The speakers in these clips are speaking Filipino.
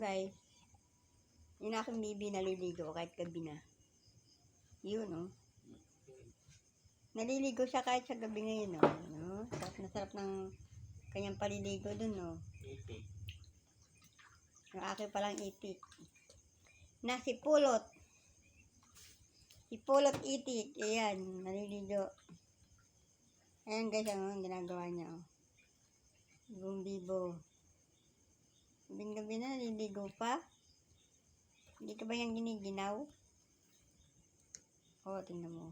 guys. Yung aking baby naliligo kahit gabi na. Yun, oh. Naliligo siya kahit sa gabi ngayon, oh. No? Sarap na sarap ng kanyang paliligo dun, oh. Itik. Yung aking palang itik. Na si Pulot. Si Pulot itik. Ayan, naliligo. Ayan guys, ang ginagawa niya, oh. Bibong-bibo. Gabi na, naliligo pa. Hindi ka ba yung giniginaw? Oo, tingnan mo.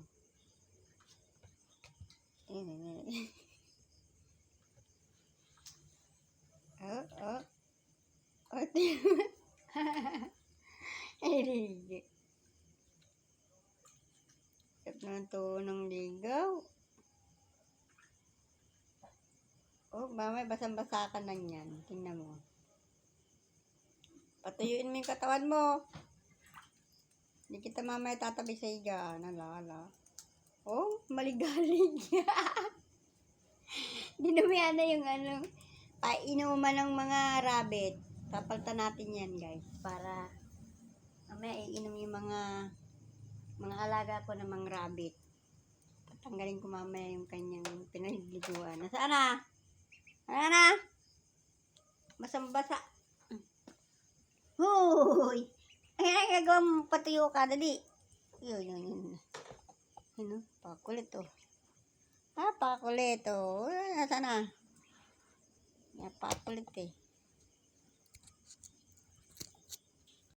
Ayan. Oh. Oh, tingnan mo. Ay, ligo. Sarap naman to ng ligaw. Oh, mamay, basang-basa ka na yan. Tingnan mo. Patuyuin mo yung katawan mo. Hindi kita mamaya tatabi sa higa. Nalala. Oh, maligalig. Dinumihan na yung painuman ng mga rabbit. Papalitan natin yan, guys. Para mamaya iinom yung mga alaga ko ng mga rabbit. Tatanggalin ko mamaya yung kanyang pinagliguan. Nasaan na? Ayan na. Basang-basa. Huy! Ayan ang gagawin mo, patuyo ka, dali. Yun. Ano? Pakulit, oh. Pakulit, oh. Nasaan na? Pakulit, eh.